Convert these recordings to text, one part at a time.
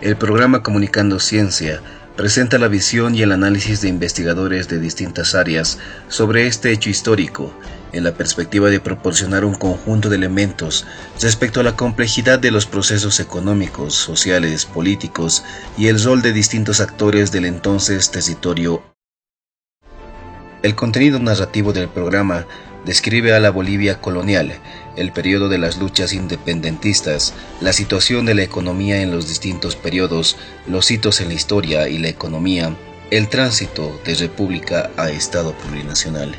El programa Comunicando Ciencia presenta la visión y el análisis de investigadores de distintas áreas sobre este hecho histórico, en la perspectiva de proporcionar un conjunto de elementos respecto a la complejidad de los procesos económicos, sociales, políticos y el rol de distintos actores del entonces territorio. El contenido narrativo del programa describe a la Bolivia colonial, el periodo de las luchas independentistas, la situación de la economía en los distintos periodos, los hitos en la historia y la economía, el tránsito de república a Estado plurinacional.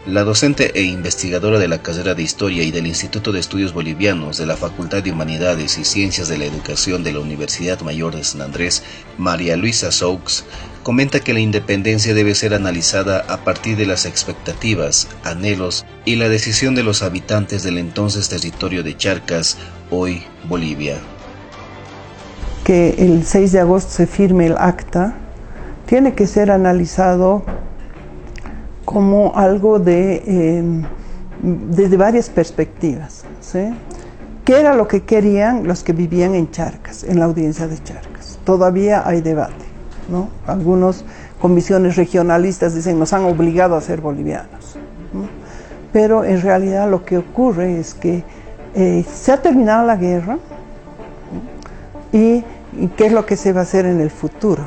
La docente e investigadora de la carrera de Historia y del Instituto de Estudios Bolivianos de la Facultad de Humanidades y Ciencias de la Educación de la Universidad Mayor de San Andrés, María Luisa Saux, comenta que la independencia debe ser analizada a partir de las expectativas, anhelos y la decisión de los habitantes del entonces territorio de Charcas, hoy Bolivia. Que el 6 de agosto se firme el acta tiene que ser analizado como algo desde varias perspectivas, ¿sí? ¿Qué era lo que querían los que vivían en Charcas, en la audiencia de Charcas? Todavía hay debate, ¿no? Algunos con visiones regionalistas dicen nos han obligado a ser bolivianos, ¿no? Pero en realidad lo que ocurre es que se ha terminado la guerra, ¿no? y qué es lo que se va a hacer en el futuro,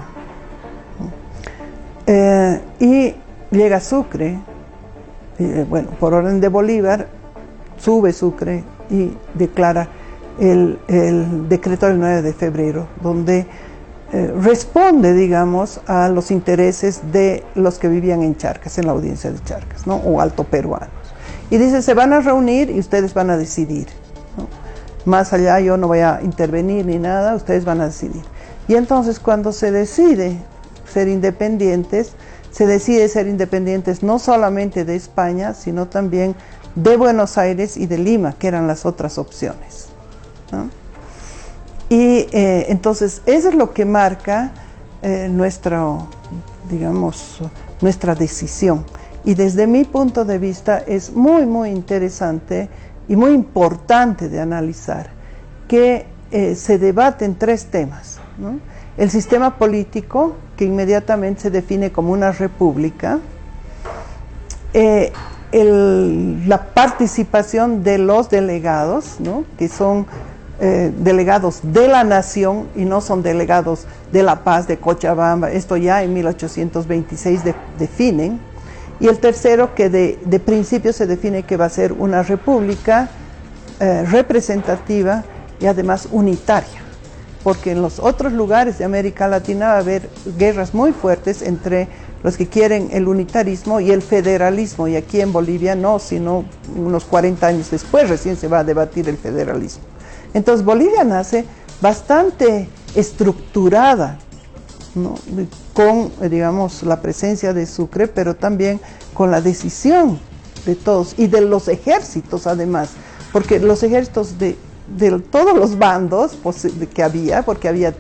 ¿no? Y llega Sucre, bueno, por orden de Bolívar, sube Sucre y declara el decreto del 9 de febrero, donde responde, digamos, a los intereses de los que vivían en Charcas, en la audiencia de Charcas, ¿no? O alto peruanos. Y dice, se van a reunir y ustedes van a decidir, ¿no? Más allá yo no voy a intervenir ni nada, ustedes van a decidir. Y entonces cuando se decide ser independientes, se decide ser independientes no solamente de España, sino también de Buenos Aires y de Lima, que eran las otras opciones, ¿no? Y entonces eso es lo que marca nuestra decisión. Y desde mi punto de vista es muy, muy interesante y muy importante de analizar que se debaten tres temas, ¿no? El sistema político, que inmediatamente se define como una república, la participación de los delegados, ¿no? Que son delegados de la nación y no son delegados de La Paz, de Cochabamba, esto ya en 1826 definen, y el tercero que de principio se define que va a ser una república representativa y además unitaria, porque en los otros lugares de América Latina va a haber guerras muy fuertes entre los que quieren el unitarismo y el federalismo, y aquí en Bolivia no, sino unos 40 años después recién se va a debatir el federalismo. Entonces Bolivia nace bastante estructurada, ¿no? Con, digamos, la presencia de Sucre, pero también con la decisión de todos y de los ejércitos además, porque los ejércitos de todos los bandos que había, porque había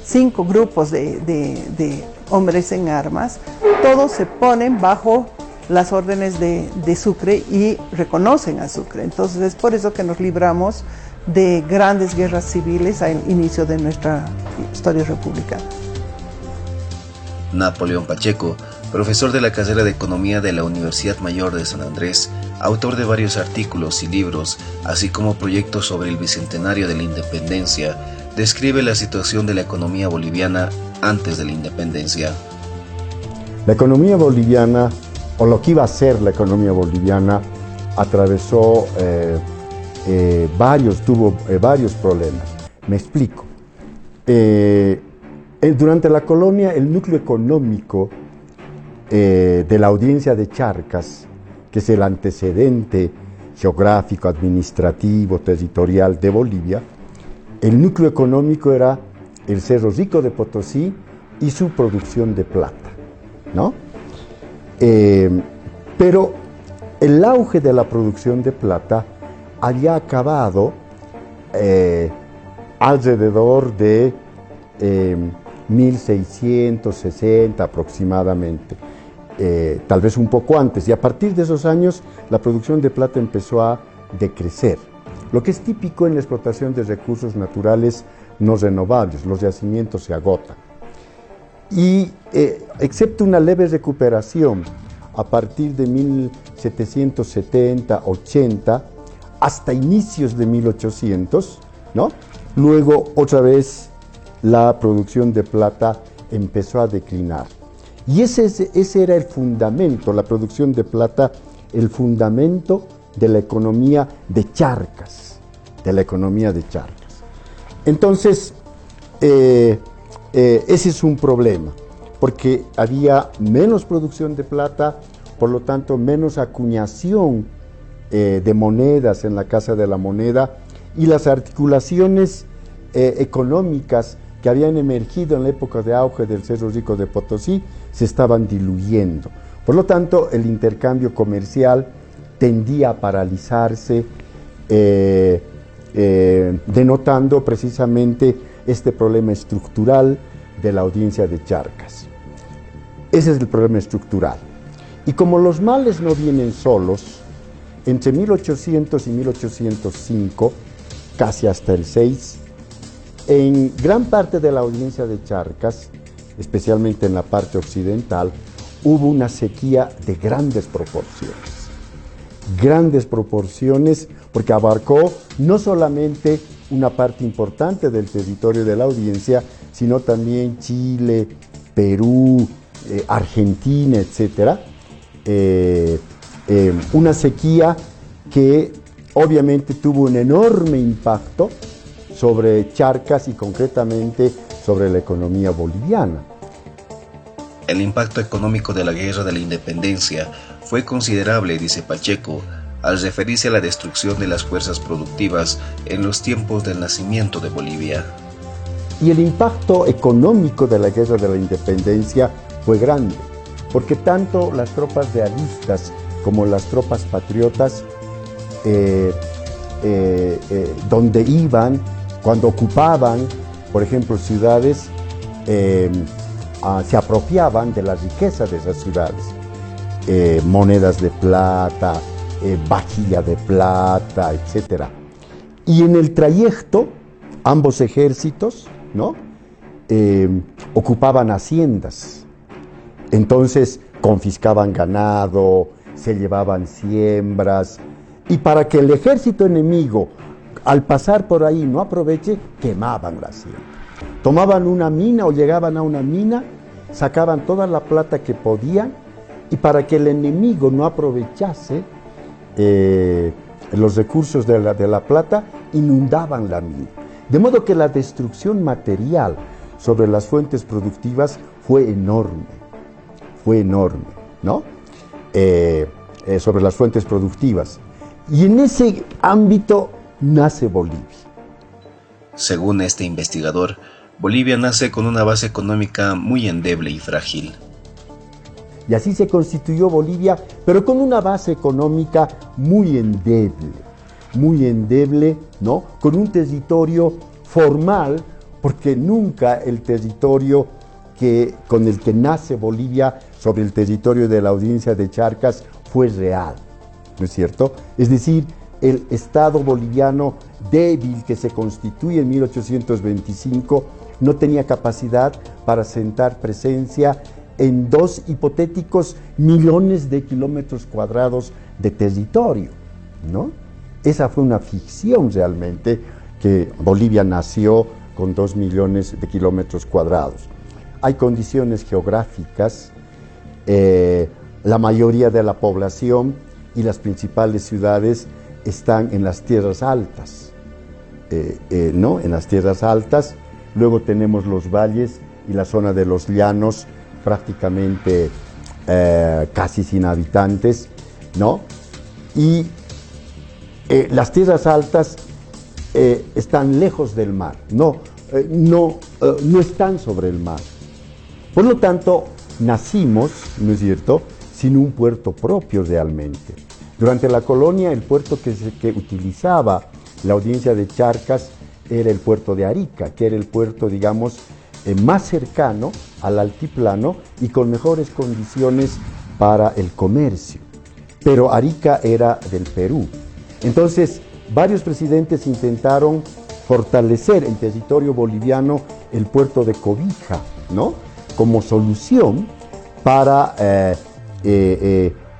5 grupos de hombres en armas, todos se ponen bajo las órdenes de Sucre y reconocen a Sucre. Entonces es por eso que nos libramos de grandes guerras civiles al inicio de nuestra historia republicana. Napoleón Pacheco, profesor de la carrera de Economía de la Universidad Mayor de San Andrés, autor de varios artículos y libros, así como proyectos sobre el bicentenario de la independencia, describe la situación de la economía boliviana antes de la independencia. La economía boliviana, o lo que iba a ser la economía boliviana, atravesó tuvo varios problemas. Me explico. Durante la colonia, el núcleo económico de la audiencia de Charcas, que es el antecedente geográfico, administrativo, territorial de Bolivia, el núcleo económico era el Cerro Rico de Potosí y su producción de plata, ¿no? Pero el auge de la producción de plata había acabado alrededor de 1660 aproximadamente, tal vez un poco antes, y a partir de esos años la producción de plata empezó a decrecer, lo que es típico en la explotación de recursos naturales no renovables, los yacimientos se agotan. Y excepto una leve recuperación a partir de 1770, 80, hasta inicios de 1800, ¿no? Luego otra vez la producción de plata empezó a declinar. Y ese era el fundamento, la producción de plata, el fundamento de la economía de Charcas, Entonces, ese es un problema, porque había menos producción de plata, por lo tanto menos acuñación de monedas en la Casa de la Moneda, y las articulaciones económicas que habían emergido en la época de auge del Cerro Rico de Potosí se estaban diluyendo. Por lo tanto, el intercambio comercial tendía a paralizarse, denotando precisamente este problema estructural de la audiencia de Charcas. Ese es el problema estructural. Y como los males no vienen solos, entre 1800 y 1805, casi hasta el 6, en gran parte de la audiencia de Charcas, especialmente en la parte occidental, hubo una sequía de grandes proporciones, porque abarcó no solamente una parte importante del territorio de la audiencia, sino también Chile, Perú, Argentina, etc. Una sequía que obviamente tuvo un enorme impacto sobre Charcas y concretamente sobre la economía boliviana. El impacto económico de la Guerra de la Independencia fue considerable, dice Pacheco, al referirse a la destrucción de las fuerzas productivas en los tiempos del nacimiento de Bolivia. Y el impacto económico de la Guerra de la Independencia fue grande, porque tanto las tropas realistas como las tropas patriotas, donde iban, cuando ocupaban, por ejemplo, ciudades, se apropiaban de la riqueza de esas ciudades. Monedas de plata, vajilla de plata, etc. Y en el trayecto, ambos ejércitos, ¿no? Ocupaban haciendas. Entonces confiscaban ganado, se llevaban siembras, y para que el ejército enemigo, al pasar por ahí, no aproveche, quemaban la hacienda. Tomaban una mina o llegaban a una mina, sacaban toda la plata que podían, y para que el enemigo no aprovechase los recursos de la plata, inundaban la mina. De modo que la destrucción material sobre las fuentes productivas fue enorme, ¿no? Sobre las fuentes productivas. Y en ese ámbito nace Bolivia. Según este investigador, Bolivia nace con una base económica muy endeble y frágil. Y así se constituyó Bolivia, pero con una base económica muy endeble, ¿no? Con un territorio formal, porque nunca el territorio con el que nace Bolivia sobre el territorio de la audiencia de Charcas fue real, ¿no es cierto? Es decir, el Estado boliviano débil que se constituye en 1825 no tenía capacidad para sentar presencia en 2 hipotéticos millones de kilómetros cuadrados de territorio, ¿no? Esa fue una ficción realmente, que Bolivia nació con 2 millones de kilómetros cuadrados. Hay condiciones geográficas, la mayoría de la población y las principales ciudades están en las tierras altas, ¿no? En las tierras altas. Luego tenemos los valles y la zona de los llanos, prácticamente casi sin habitantes, ¿no? Y las tierras altas están lejos del mar, no están sobre el mar. Por lo tanto, nacimos, ¿no es cierto?, sin un puerto propio realmente. Durante la colonia, el puerto que utilizaba la audiencia de Charcas era el puerto de Arica, que era el puerto, digamos, más cercano al altiplano y con mejores condiciones para el comercio. Pero Arica era del Perú. Entonces, varios presidentes intentaron fortalecer en territorio boliviano el puerto de Cobija, ¿no? Como solución para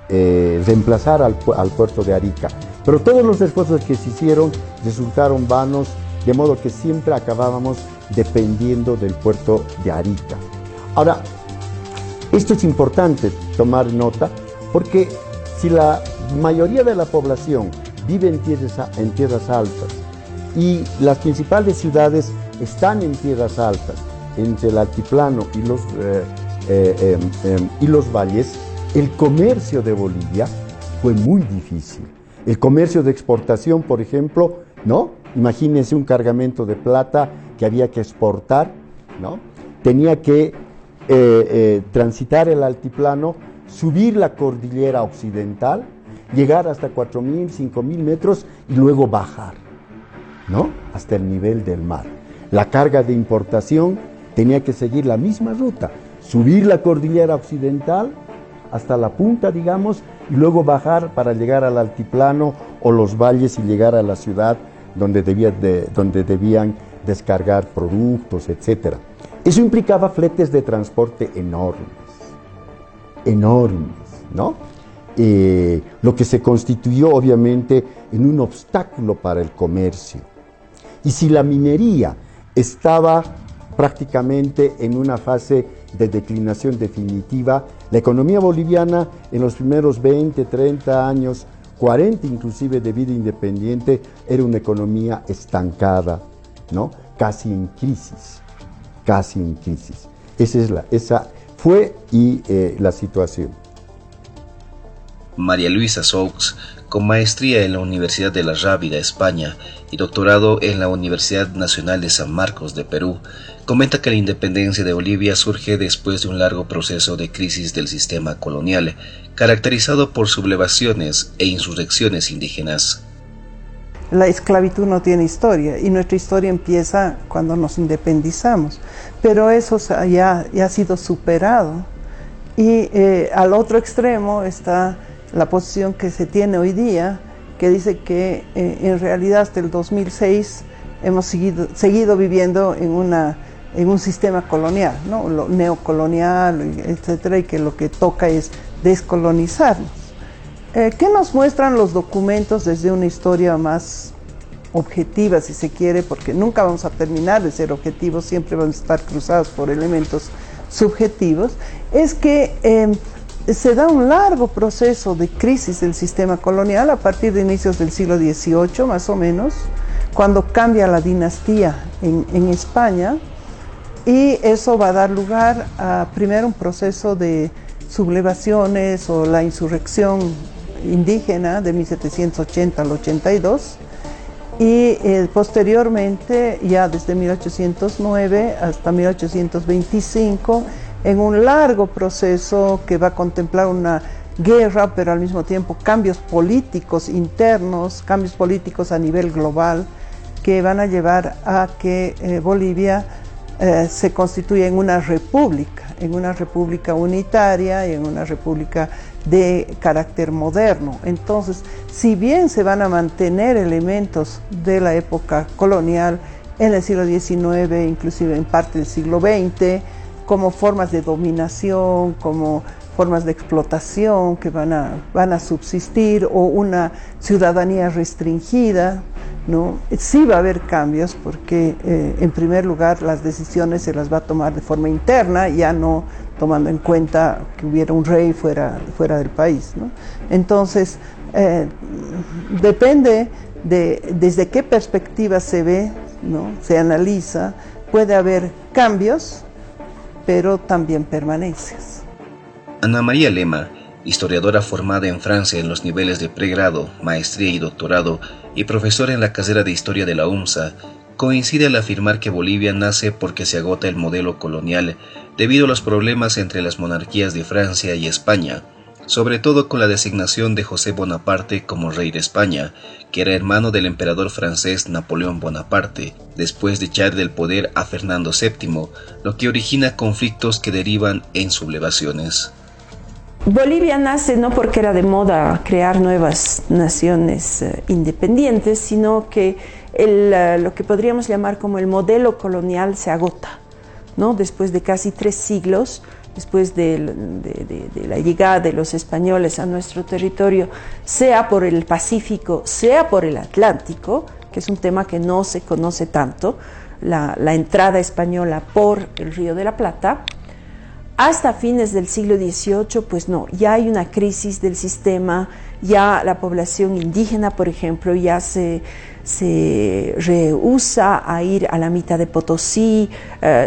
reemplazar al puerto de Arica. Pero todos los esfuerzos que se hicieron resultaron vanos, de modo que siempre acabábamos dependiendo del puerto de Arica. Ahora, esto es importante tomar nota, porque si la mayoría de la población vive en tierras altas y las principales ciudades están en tierras altas, entre el altiplano y los valles, el comercio de Bolivia fue muy difícil. El comercio de exportación, por ejemplo, ¿no? Imagínense un cargamento de plata que había que exportar, ¿no? Tenía que transitar el altiplano, subir la cordillera occidental, llegar hasta 4.000, 5.000 metros y luego bajar, ¿no? Hasta el nivel del mar. La carga de importación tenía que seguir la misma ruta, subir la cordillera occidental hasta la punta, digamos, y luego bajar para llegar al altiplano o los valles y llegar a la ciudad donde debían descargar productos, etc. Eso implicaba fletes de transporte enormes, ¿no? Lo que se constituyó obviamente en un obstáculo para el comercio. Y si la minería estaba prácticamente en una fase de declinación definitiva, la economía boliviana en los primeros 20, 30 años, 40 inclusive de vida independiente, era una economía estancada, ¿no? Casi en crisis. Esa fue la situación. María Luisa Saux, con maestría en la Universidad de la Rábida, España, y doctorado en la Universidad Nacional de San Marcos de Perú, comenta que la independencia de Bolivia surge después de un largo proceso de crisis del sistema colonial, caracterizado por sublevaciones e insurrecciones indígenas. La esclavitud no tiene historia y nuestra historia empieza cuando nos independizamos, pero eso ya ha sido superado y al otro extremo está la posición que se tiene hoy día, que dice que en realidad hasta el 2006 hemos seguido viviendo en un sistema colonial, ¿no? Lo neocolonial, etcétera, y que lo que toca es descolonizarnos. ¿Qué nos muestran los documentos desde una historia más objetiva, si se quiere? Porque nunca vamos a terminar de ser objetivos, siempre vamos a estar cruzados por elementos subjetivos. Es que se da un largo proceso de crisis del sistema colonial a partir de inicios del siglo XVIII, más o menos, cuando cambia la dinastía en España, y eso va a dar lugar a primero un proceso de sublevaciones o la insurrección indígena de 1780 al 82, y posteriormente, ya desde 1809 hasta 1825, en un largo proceso que va a contemplar una guerra, pero al mismo tiempo cambios políticos internos, cambios políticos a nivel global, que van a llevar a que Bolivia se constituya en una república unitaria y en una república de carácter moderno. Entonces, si bien se van a mantener elementos de la época colonial en el siglo XIX, inclusive en parte del siglo XX, como formas de dominación, como formas de explotación que van a subsistir, o una ciudadanía restringida, ¿no? Sí va a haber cambios porque, en primer lugar, las decisiones se las va a tomar de forma interna, ya no tomando en cuenta que hubiera un rey fuera del país, ¿no? Entonces, depende desde qué perspectiva se ve, ¿no? Se analiza, puede haber cambios, pero también permanencias. Ana María Lema, historiadora formada en Francia en los niveles de pregrado, maestría y doctorado, y profesora en la carrera de Historia de la UMSA, coincide al afirmar que Bolivia nace porque se agota el modelo colonial debido a los problemas entre las monarquías de Francia y España, sobre todo con la designación de José Bonaparte como rey de España, que era hermano del emperador francés Napoleón Bonaparte, después de echar del poder a Fernando VII, lo que origina conflictos que derivan en sublevaciones. Bolivia nace no porque era de moda crear nuevas naciones independientes, sino que lo que podríamos llamar como el modelo colonial se agota, ¿no? Después de casi 3 siglos, después de la llegada de los españoles a nuestro territorio, sea por el Pacífico, sea por el Atlántico, que es un tema que no se conoce tanto, la entrada española por el Río de la Plata, hasta fines del siglo XVIII, pues no, ya hay una crisis del sistema, ya la población indígena, por ejemplo, ya se rehúsa a ir a la mitad de Potosí,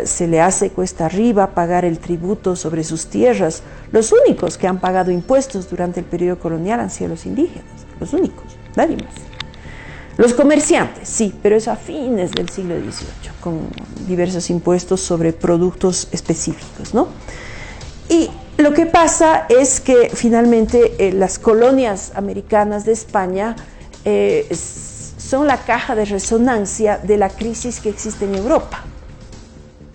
se le hace cuesta arriba pagar el tributo sobre sus tierras. Los únicos que han pagado impuestos durante el periodo colonial han sido los indígenas, los únicos, nadie más. Los comerciantes, sí, pero es a fines del siglo XVIII, con diversos impuestos sobre productos específicos, ¿no? Y lo que pasa es que finalmente las colonias americanas de España son la caja de resonancia de la crisis que existe en Europa.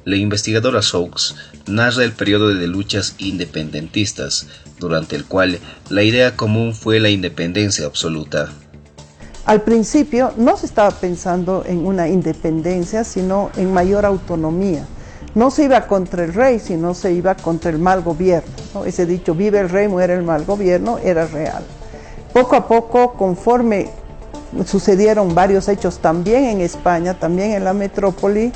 La investigadora Soukes narra el periodo de luchas independentistas, durante el cual la idea común fue la independencia absoluta. Al principio no se estaba pensando en una independencia, sino en mayor autonomía. No se iba contra el rey, sino se iba contra el mal gobierno, ¿no? Ese dicho, vive el rey, muere el mal gobierno, era real. Poco a poco, conforme sucedieron varios hechos también en España, también en la metrópoli,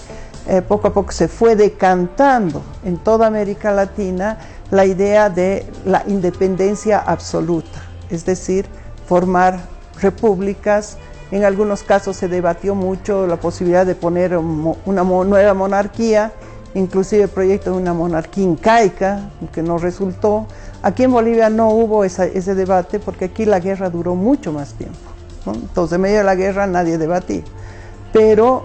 poco a poco se fue decantando en toda América Latina la idea de la independencia absoluta, es decir, formar repúblicas. En algunos casos se debatió mucho la posibilidad de poner una nueva monarquía, inclusive el proyecto de una monarquía incaica, que no resultó. Aquí en Bolivia no hubo ese debate porque aquí la guerra duró mucho más tiempo, ¿no? Entonces en medio de la guerra nadie debatía. Pero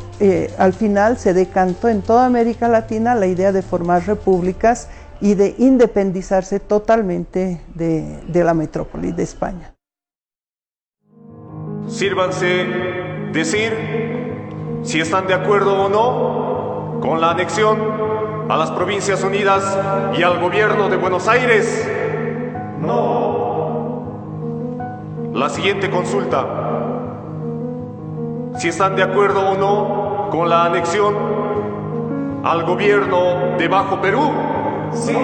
al final se decantó en toda América Latina la idea de formar repúblicas y de independizarse totalmente de la metrópoli de España. Sírvanse decir si están de acuerdo o no con la anexión a las Provincias Unidas y al gobierno de Buenos Aires. No. La siguiente consulta. Si están de acuerdo o no con la anexión al gobierno de Bajo Perú. Sí.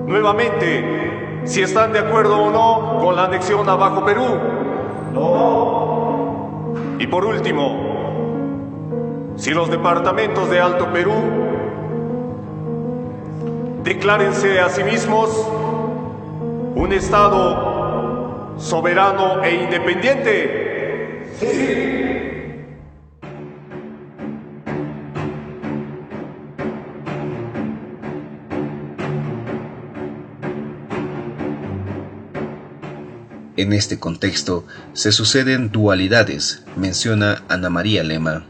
Nuevamente. Si están de acuerdo o no con la anexión a Bajo Perú. No. Y por último, si los departamentos de Alto Perú declárense a sí mismos un Estado soberano e independiente. Sí. En este contexto se suceden dualidades, menciona Ana María Lema.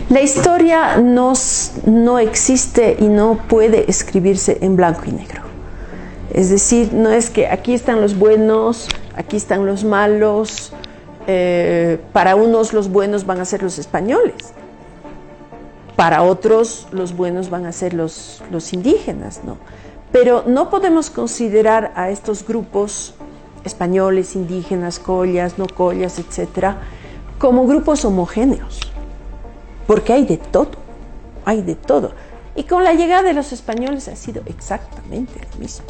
La historia no existe y no puede escribirse en blanco y negro. Es decir, no es que aquí están los buenos, aquí están los malos. Para unos los buenos van a ser los españoles. Para otros los buenos van a ser los indígenas, ¿no? Pero no podemos considerar a estos grupos españoles, indígenas, collas, no collas, etcétera, como grupos homogéneos, porque hay de todo. Y con la llegada de los españoles ha sido exactamente lo mismo.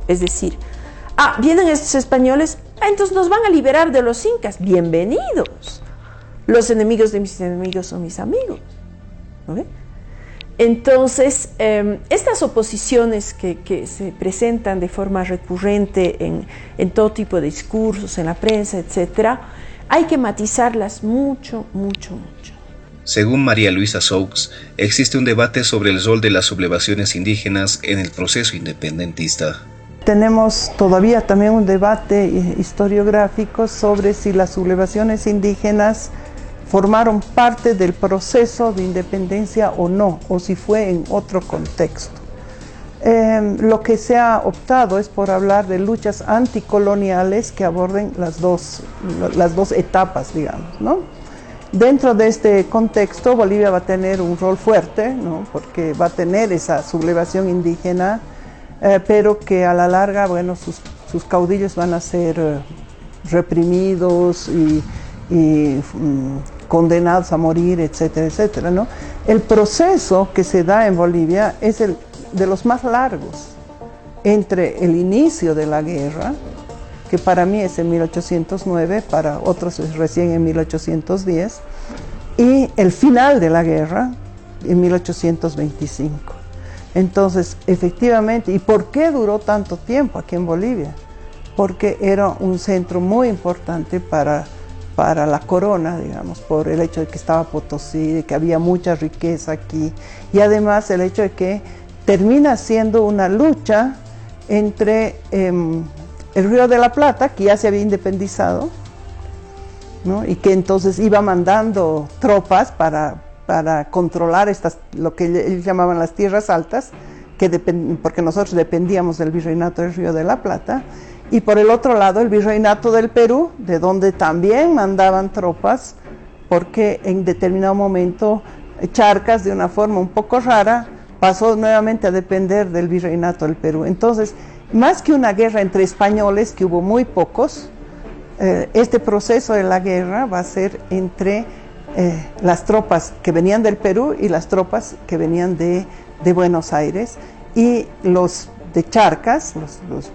Es decir, vienen estos españoles, entonces nos van a liberar de los incas, bienvenidos. Los enemigos de mis enemigos son mis amigos, ¿no ve? Entonces, estas oposiciones que se presentan de forma recurrente en todo tipo de discursos, en la prensa, etcétera, hay que matizarlas mucho. Según María Luisa Soukes, existe un debate sobre el rol de las sublevaciones indígenas en el proceso independentista. Tenemos todavía también un debate historiográfico sobre si las sublevaciones indígenas formaron parte del proceso de independencia o no, o si fue en otro contexto. Lo que se ha optado es por hablar de luchas anticoloniales que aborden las dos etapas, digamos, ¿no? Dentro de este contexto, Bolivia va a tener un rol fuerte, ¿no? Porque va a tener esa sublevación indígena, pero que a la larga, bueno, sus caudillos van a ser reprimidos y condenados a morir, etcétera, etcétera, ¿no? El proceso que se da en Bolivia es el de los más largos, entre el inicio de la guerra, que para mí es en 1809, para otros es recién en 1810, y el final de la guerra en 1825. Entonces, efectivamente, ¿y por qué duró tanto tiempo aquí en Bolivia? Porque era un centro muy importante para la corona, digamos, por el hecho de que estaba Potosí, de que había mucha riqueza aquí, y además el hecho de que termina siendo una lucha entre el Río de la Plata, que ya se había independizado, ¿no? Y que entonces iba mandando tropas para controlar lo que ellos llamaban las tierras altas, porque nosotros dependíamos del virreinato del Río de la Plata, y por el otro lado el virreinato del Perú, de donde también mandaban tropas, porque en determinado momento Charcas, de una forma un poco rara, pasó nuevamente a depender del virreinato del Perú. Entonces, más que una guerra entre españoles, que hubo muy pocos, este proceso de la guerra va a ser entre las tropas que venían del Perú y las tropas que venían de Buenos Aires, y los de Charcas, los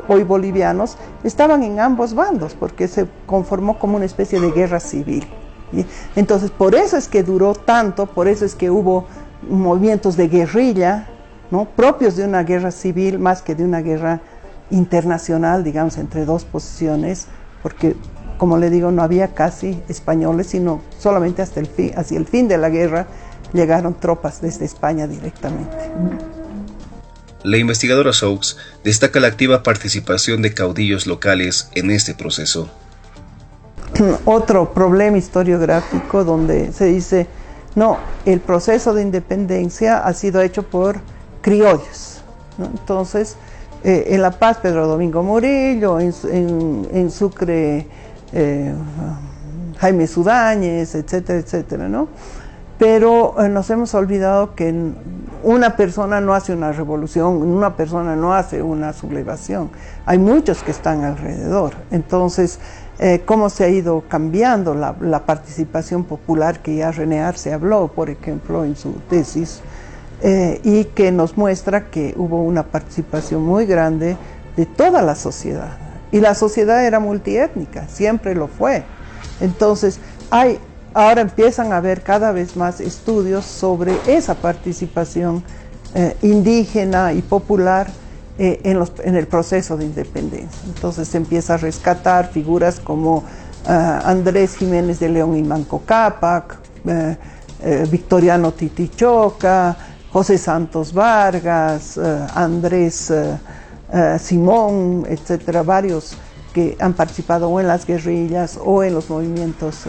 hoy bolivianos, estaban en ambos bandos, porque se conformó como una especie de guerra civil. ¿Sí? Entonces, por eso es que duró tanto, por eso es que hubo movimientos de guerrilla, ¿no?, propios de una guerra civil más que de una guerra internacional, digamos, entre dos posiciones, porque, como le digo, no había casi españoles, sino solamente hacia el fin de la guerra llegaron tropas desde España directamente. La investigadora Soax destaca la activa participación de caudillos locales en este proceso. Otro problema historiográfico donde se dice, no, el proceso de independencia ha sido hecho por criollos, ¿no? Entonces, en La Paz, Pedro Domingo Murillo, en Sucre, Jaime Sudáñez, etcétera, etcétera, ¿no? Pero nos hemos olvidado que una persona no hace una revolución, una persona no hace una sublevación. Hay muchos que están alrededor. Entonces, cómo se ha ido cambiando la participación popular, que ya René Arce habló, por ejemplo, en su tesis, y que nos muestra que hubo una participación muy grande de toda la sociedad. Y la sociedad era multiétnica, siempre lo fue. Entonces, ahora empiezan a haber cada vez más estudios sobre esa participación indígena y popular en el proceso de independencia. Entonces se empieza a rescatar figuras como Andrés Jiménez de León y Manco Cápac, Victoriano Titichoca, José Santos Vargas, Andrés Simón, etcétera, varios que han participado o en las guerrillas o en los movimientos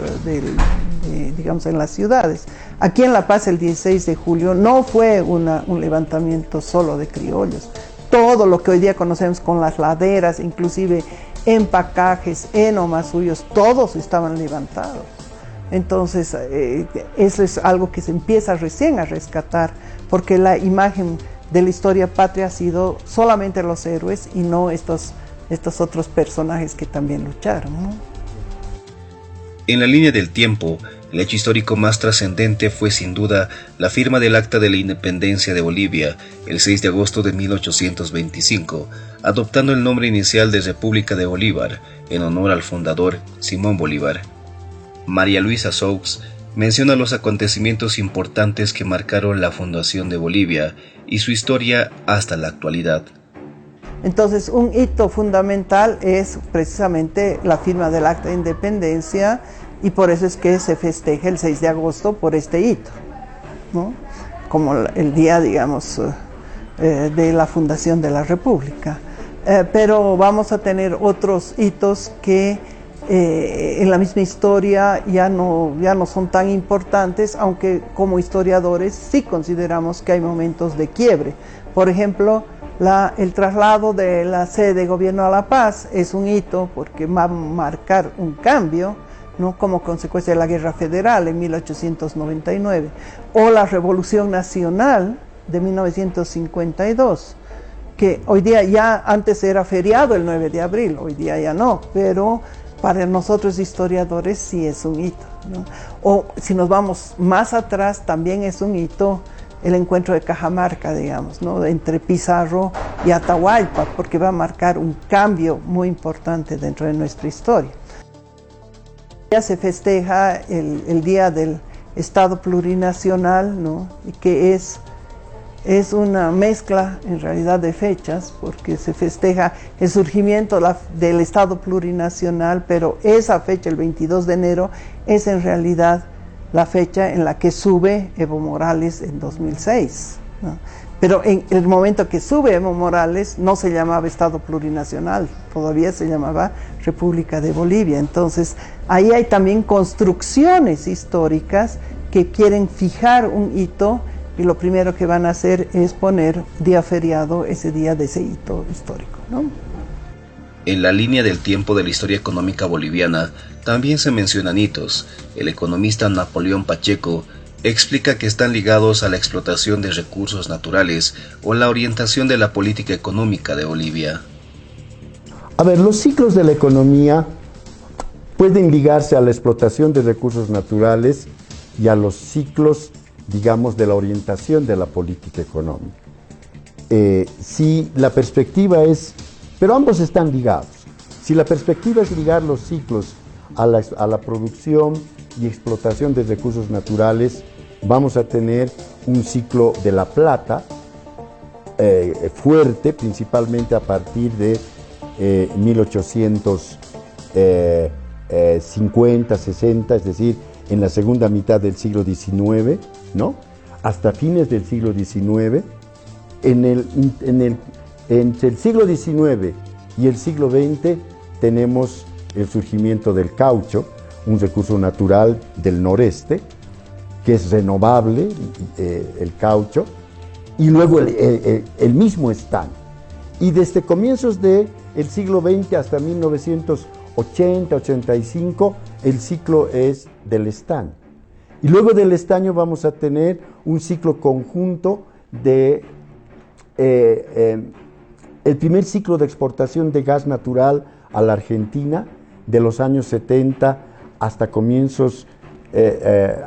digamos, en las ciudades. Aquí en La Paz, el 16 de julio, no fue un levantamiento solo de criollos. Todo lo que hoy día conocemos con las laderas, inclusive en Pacajes, en Omasuyos, todos estaban levantados. Entonces, eso es algo que se empieza recién a rescatar, porque la imagen de la historia patria ha sido solamente los héroes y no estos otros personajes que también lucharon, ¿no? En la línea del tiempo, el hecho histórico más trascendente fue sin duda la firma del Acta de la Independencia de Bolivia el 6 de agosto de 1825, adoptando el nombre inicial de República de Bolívar en honor al fundador Simón Bolívar. María Luisa Soax menciona los acontecimientos importantes que marcaron la fundación de Bolivia y su historia hasta la actualidad. Entonces, un hito fundamental es precisamente la firma del Acta de Independencia, y por eso es que se festeja el 6 de agosto por este hito, ¿no?, como el día, digamos, de la fundación de la República. Pero vamos a tener otros hitos que en la misma historia ya no son tan importantes, aunque como historiadores sí consideramos que hay momentos de quiebre. Por ejemplo, el traslado de la sede de gobierno a La Paz es un hito porque va a marcar un cambio, ¿no?, como consecuencia de la Guerra Federal en 1899, o la Revolución Nacional de 1952, que hoy día ya, antes era feriado el 9 de abril, hoy día ya no, pero para nosotros historiadores sí es un hito, ¿no? O si nos vamos más atrás, también es un hito el encuentro de Cajamarca, digamos, ¿no? Entre Pizarro y Atahualpa, porque va a marcar un cambio muy importante dentro de nuestra historia. Ya se festeja el Día del Estado Plurinacional, ¿no? Y que es una mezcla en realidad de fechas, porque se festeja el surgimiento del Estado Plurinacional, pero esa fecha, el 22 de enero, es en realidad la fecha en la que sube Evo Morales en 2006, ¿no? Pero en el momento que sube Evo Morales no se llamaba Estado Plurinacional, todavía se llamaba República de Bolivia. Entonces ahí hay también construcciones históricas que quieren fijar un hito, y lo primero que van a hacer es poner día feriado ese día de ese hito histórico, ¿no? En la línea del tiempo de la historia económica boliviana también se mencionan hitos. El economista Napoleón Pacheco explica que están ligados a la explotación de recursos naturales o la orientación de la política económica de Bolivia. A ver, los ciclos de la economía pueden ligarse a la explotación de recursos naturales y a los ciclos, digamos, de la orientación de la política económica. Si la perspectiva es, pero ambos están ligados. Si la perspectiva es ligar los ciclos a la producción y explotación de recursos naturales, vamos a tener un ciclo de la plata fuerte, principalmente a partir de 1850, 60, es decir, en la segunda mitad del siglo XIX, ¿no? Hasta fines del siglo XIX. Entre el siglo XIX y el siglo XX tenemos el surgimiento del caucho, un recurso natural del noreste, que es renovable, el caucho, y luego el mismo estaño. Y desde comienzos del siglo XX hasta 1980-85, el ciclo es del estaño. Y luego del estaño vamos a tener un ciclo conjunto de el primer ciclo de exportación de gas natural a la Argentina de los años 70 hasta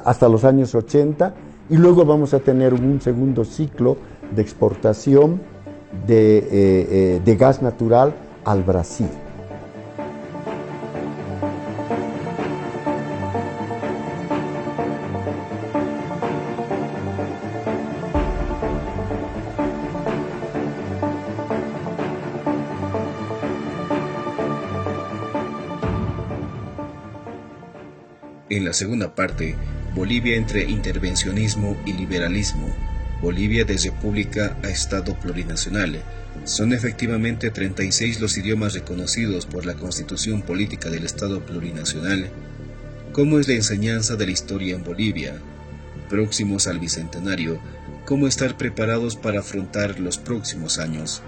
hasta los años 80, y luego vamos a tener un segundo ciclo de exportación de gas natural al Brasil. En la segunda parte, Bolivia entre intervencionismo y liberalismo, Bolivia de república a Estado plurinacional. Son efectivamente 36 los idiomas reconocidos por la Constitución Política del Estado Plurinacional. ¿Cómo es la enseñanza de la historia en Bolivia? Próximos al Bicentenario, ¿cómo estar preparados para afrontar los próximos años?